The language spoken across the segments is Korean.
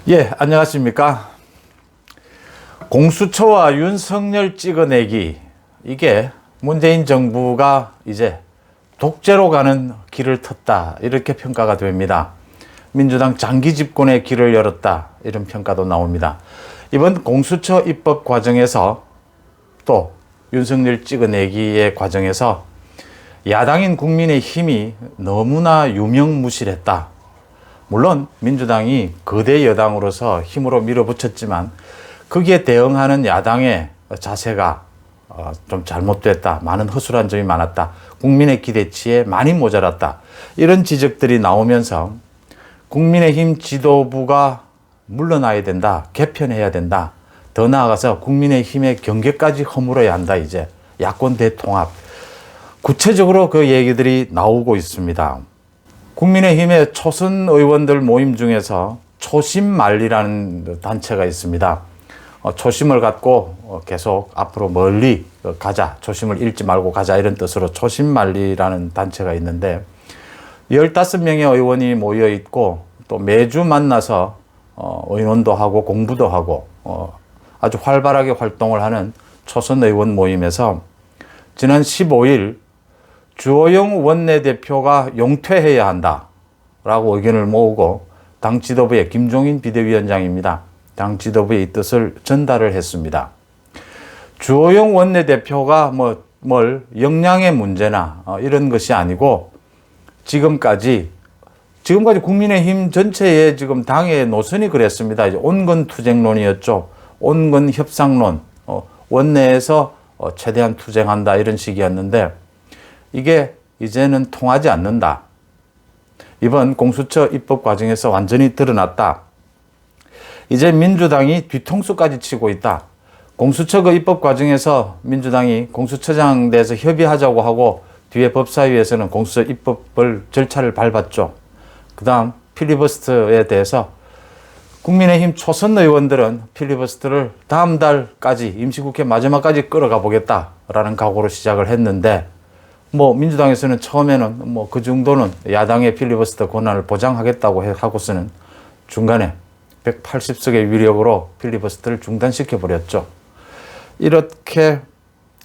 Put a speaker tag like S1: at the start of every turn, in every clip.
S1: 예, 안녕하십니까. 공수처와 윤석열 찍어내기, 이게 문재인 정부가 이제 독재로 가는 길을 텄다, 이렇게 평가가 됩니다. 민주당 장기 집권의 길을 열었다, 이런 평가도 나옵니다. 이번 공수처 입법 과정에서 또 윤석열 찍어내기의 과정에서 야당인 국민의힘이 너무나 유명무실했다. 물론 민주당이 거대 여당으로서 힘으로 밀어붙였지만 거기에 대응하는 야당의 자세가 좀 잘못됐다. 많은 허술한 점이 많았다. 국민의 기대치에 많이 모자랐다. 이런 지적들이 나오면서 국민의힘 지도부가 물러나야 된다. 개편해야 된다. 더 나아가서 국민의힘의 경계까지 허물어야 한다. 이제 야권 대통합. 구체적으로 그 얘기들이 나오고 있습니다. 국민의힘의 초선 의원들 모임 중에서 초심말리라는 단체가 있습니다. 초심을 갖고 계속 앞으로 멀리 가자, 초심을 잃지 말고 가자, 이런 뜻으로 초심말리라는 단체가 있는데 15명의 의원이 모여 있고 또 매주 만나서 의논도 하고 공부도 하고 아주 활발하게 활동을 하는 초선 의원 모임에서 지난 15일 주호영 원내대표가 용퇴해야 한다라고 의견을 모으고 당 지도부의 김종인 비대위원장입니다. 당 지도부에 이 뜻을 전달을 했습니다. 주호영 원내대표가 뭘 역량의 문제나 이런 것이 아니고 지금까지 국민의힘 전체의 지금 당의 노선이 그랬습니다. 이제 온건 투쟁론이었죠. 온건 협상론, 원내에서 최대한 투쟁한다, 이런 식이었는데 이게 이제는 통하지 않는다. 이번 공수처 입법 과정에서 완전히 드러났다. 이제 민주당이 뒤통수까지 치고 있다. 공수처 그 입법 과정에서 민주당이 공수처장 대해서 협의하자고 하고 뒤에 법사위에서는 공수처 입법을 절차를 밟았죠. 그 다음 필리버스터에 대해서 국민의힘 초선 의원들은 필리버스터를 다음 달까지 임시국회 마지막까지 끌어가 보겠다라는 각오로 시작을 했는데 민주당에서는 처음에는 그 정도는 야당의 필리버스터 권한을 보장하겠다고 하고서는 중간에 180석의 위력으로 필리버스터를 중단시켜 버렸죠. 이렇게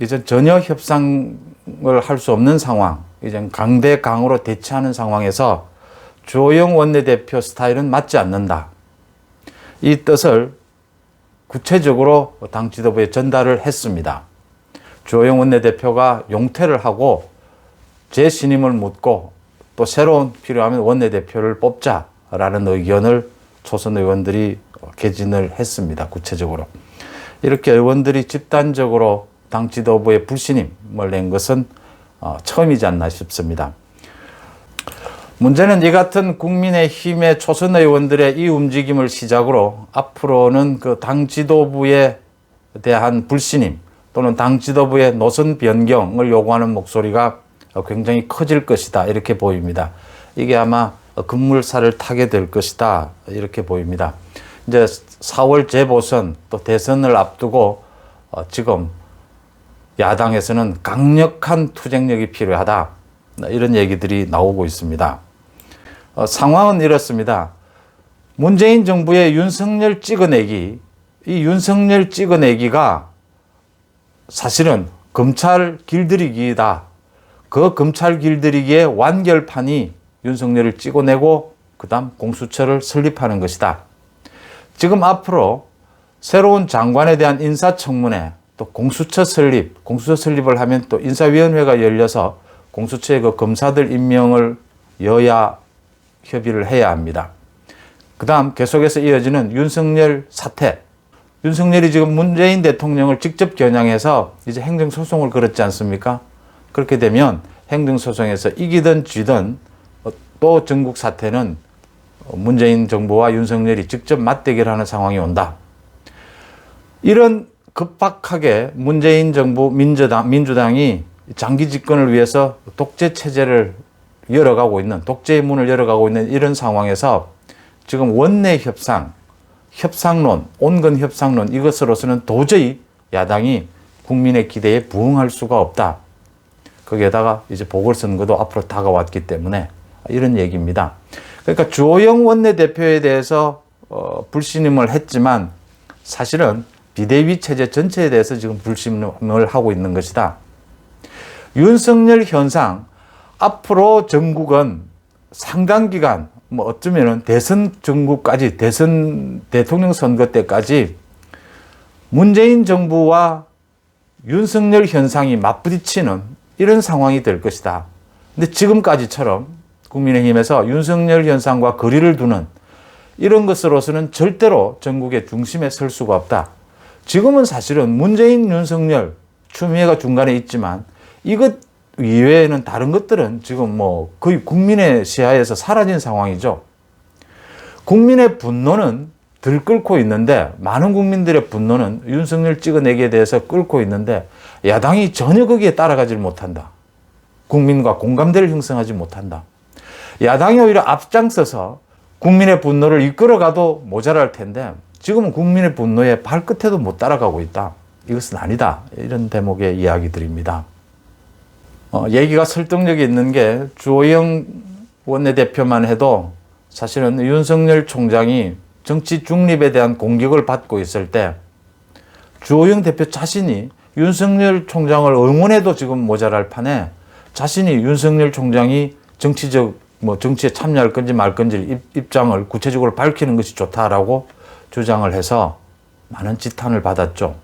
S1: 이제 전혀 협상을 할 수 없는 상황, 이제 강대강으로 대치하는 상황에서 주호영 원내대표 스타일은 맞지 않는다. 이 뜻을 구체적으로 당 지도부에 전달을 했습니다. 주호영 원내대표가 용퇴를 하고 재신임을 묻고 또 새로운 필요하면 원내대표를 뽑자라는 의견을 초선 의원들이 개진을 했습니다. 구체적으로. 이렇게 의원들이 집단적으로 당 지도부에 불신임을 낸 것은 처음이지 않나 싶습니다. 문제는 이 같은 국민의힘의 초선 의원들의 이 움직임을 시작으로 앞으로는 그 당 지도부에 대한 불신임 또는 당 지도부의 노선 변경을 요구하는 목소리가 굉장히 커질 것이다, 이렇게 보입니다. 이게 아마 급물살을 타게 될 것이다, 이렇게 보입니다. 이제 4월 재보선 또 대선을 앞두고 지금 야당에서는 강력한 투쟁력이 필요하다, 이런 얘기들이 나오고 있습니다. 상황은 이렇습니다. 문재인 정부의 윤석열 찍어내기, 이 윤석열 찍어내기가 사실은 검찰 길들이기다. 그 검찰 길들이기의 완결판이 윤석열을 찍어내고 그 다음 공수처를 설립하는 것이다. 지금 앞으로 새로운 장관에 대한 인사청문회, 또 공수처 설립을 하면 또 인사위원회가 열려서 공수처의 그 검사들 임명을 여야 협의를 해야 합니다. 그 다음 계속해서 이어지는 윤석열 사태. 윤석열이 지금 문재인 대통령을 직접 겨냥해서 이제 행정소송을 걸었지 않습니까? 그렇게 되면 행정소송에서 이기든 지든 또 전국 사태는 문재인 정부와 윤석열이 직접 맞대결하는 상황이 온다. 이런 급박하게 문재인 정부 민주당이 장기 집권을 위해서 독재 체제를 열어가고 있는, 독재의 문을 열어가고 있는 이런 상황에서 지금 원내 협상론, 온건 협상론, 이것으로서는 도저히 야당이 국민의 기대에 부응할 수가 없다. 거기에다가 이제 보궐선거도 앞으로 다가왔기 때문에 이런 얘기입니다. 그러니까 주호영 원내대표에 대해서 불신임을 했지만 사실은 비대위 체제 전체에 대해서 지금 불신임을 하고 있는 것이다. 윤석열 현상, 앞으로 전국은 상당 기간, 뭐 어쩌면은 대선 전국까지, 대선 대통령 선거 때까지 문재인 정부와 윤석열 현상이 맞부딪히는 이런 상황이 될 것이다. 근데 지금까지처럼 국민의힘에서 윤석열 현상과 거리를 두는 이런 것으로서는 절대로 전국의 중심에 설 수가 없다. 지금은 사실은 문재인, 윤석열, 추미애가 중간에 있지만 이것 이외에는 다른 것들은 지금 뭐 거의 국민의 시야에서 사라진 상황이죠. 국민의 분노는 들끓고 있는데, 많은 국민들의 분노는 윤석열 찍어내기에 대해서 끓고 있는데 야당이 전혀 거기에 따라가지 못한다. 국민과 공감대를 형성하지 못한다. 야당이 오히려 앞장서서 국민의 분노를 이끌어가도 모자랄 텐데 지금은 국민의 분노에 발끝에도 못 따라가고 있다. 이것은 아니다. 이런 대목의 이야기들입니다. 얘기가 설득력이 있는 게 주호영 원내대표만 해도 사실은 윤석열 총장이 정치 중립에 대한 공격을 받고 있을 때 주호영 대표 자신이 윤석열 총장을 응원해도 지금 모자랄 판에 자신이 윤석열 총장이 정치에 참여할 건지 말 건지 입장을 구체적으로 밝히는 것이 좋다라고 주장을 해서 많은 지탄을 받았죠.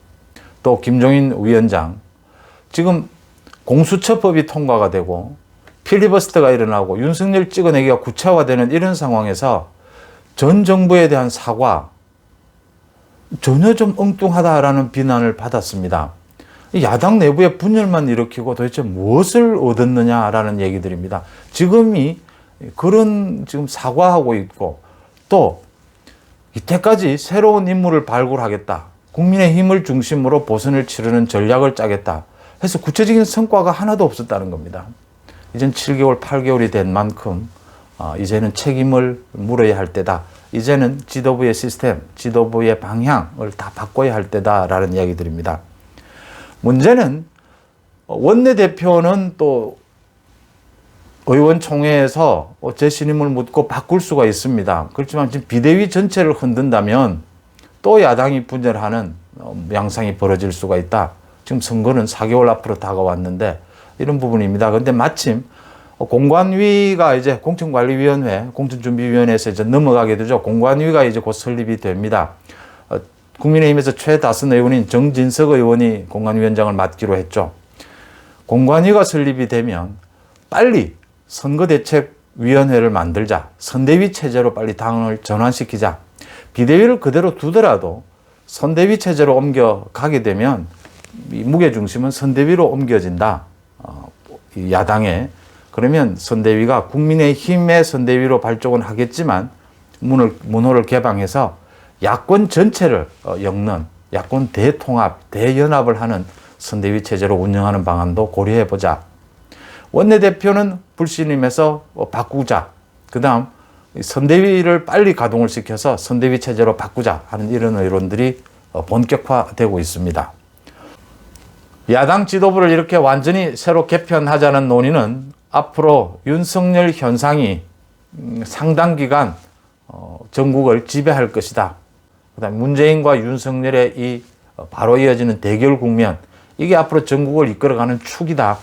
S1: 또 김종인 위원장, 지금 공수처법이 통과가 되고 필리버스터가 일어나고 윤석열 찍어내기가 구체화되는 이런 상황에서 전 정부에 대한 사과, 전혀 좀 엉뚱하다라는 비난을 받았습니다. 야당 내부의 분열만 일으키고 도대체 무엇을 얻었느냐라는 얘기들입니다. 지금이 그런 지금 사과하고 있고, 또 이때까지 새로운 인물을 발굴하겠다, 국민의힘을 중심으로 보선을 치르는 전략을 짜겠다 해서 구체적인 성과가 하나도 없었다는 겁니다. 이젠 7개월, 8개월이 된 만큼 이제는 책임을 물어야 할 때다. 이제는 지도부의 시스템, 지도부의 방향을 다 바꿔야 할 때다라는 이야기들입니다. 문제는 원내대표는 또 의원총회에서 재신임을 묻고 바꿀 수가 있습니다. 그렇지만 지금 비대위 전체를 흔든다면 또 야당이 분열하는 양상이 벌어질 수가 있다. 지금 선거는 4개월 앞으로 다가왔는데 이런 부분입니다. 그런데 마침 공관위가 이제 공천관리위원회, 공천준비위원회에서 이제 넘어가게 되죠. 공관위가 이제 곧 설립이 됩니다. 국민의힘에서 최다선 의원인 정진석 의원이 공관위원장을 맡기로 했죠. 공관위가 설립이 되면 빨리 선거대책위원회를 만들자. 선대위 체제로 빨리 당을 전환시키자. 비대위를 그대로 두더라도 선대위 체제로 옮겨가게 되면 이 무게중심은 선대위로 옮겨진다. 야당에. 그러면 선대위가 국민의힘의 선대위로 발족은 하겠지만 문호를 개방해서 야권 전체를 엮는 야권 대통합, 대연합을 하는 선대위 체제로 운영하는 방안도 고려해보자. 원내대표는 불신임해서 바꾸자. 그 다음 선대위를 빨리 가동을 시켜서 선대위 체제로 바꾸자 하는 이런 의론들이 본격화되고 있습니다. 야당 지도부를 이렇게 완전히 새로 개편하자는 논의는 앞으로 윤석열 현상이 상당 기간 전국을 지배할 것이다. 그다음에 문재인과 윤석열의 이 바로 이어지는 대결 국면, 이게 앞으로 전국을 이끌어가는 축이다.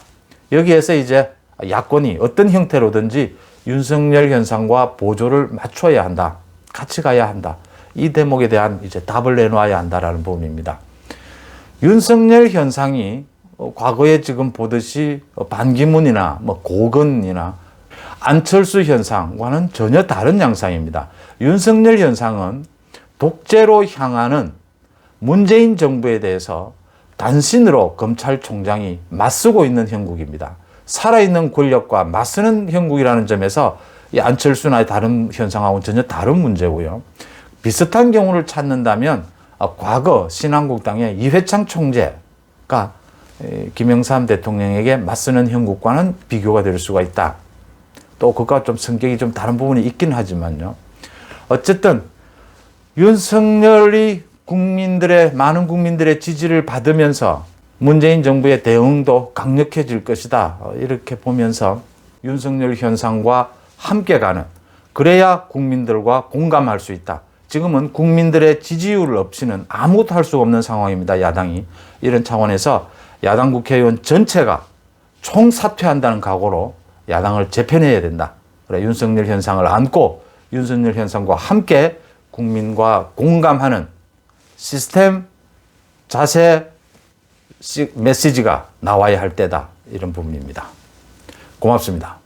S1: 여기에서 이제 야권이 어떤 형태로든지 윤석열 현상과 보조를 맞춰야 한다. 같이 가야 한다. 이 대목에 대한 이제 답을 내놓아야 한다라는 부분입니다. 윤석열 현상이 과거에 지금 보듯이 반기문이나 고건이나 안철수 현상과는 전혀 다른 양상입니다. 윤석열 현상은 독재로 향하는 문재인 정부에 대해서 단신으로 검찰총장이 맞서고 있는 형국입니다. 살아있는 권력과 맞서는 형국이라는 점에서 이 안철수나 다른 현상하고는 전혀 다른 문제고요. 비슷한 경우를 찾는다면 과거 신한국당의 이회창 총재가 김영삼 대통령에게 맞서는 형국과는 비교가 될 수가 있다. 또 그것과 좀 성격이 좀 다른 부분이 있긴 하지만요. 어쨌든 윤석열이 많은 국민들의 지지를 받으면서 문재인 정부의 대응도 강력해질 것이다. 이렇게 보면서 윤석열 현상과 함께 가는, 그래야 국민들과 공감할 수 있다. 지금은 국민들의 지지율 없이는 아무것도 할 수가 없는 상황입니다. 야당이. 이런 차원에서 야당 국회의원 전체가 총사퇴한다는 각오로 야당을 재편해야 된다. 그래, 윤석열 현상을 안고 윤석열 현상과 함께 국민과 공감하는 시스템 자세 메시지가 나와야 할 때다. 이런 부분입니다. 고맙습니다.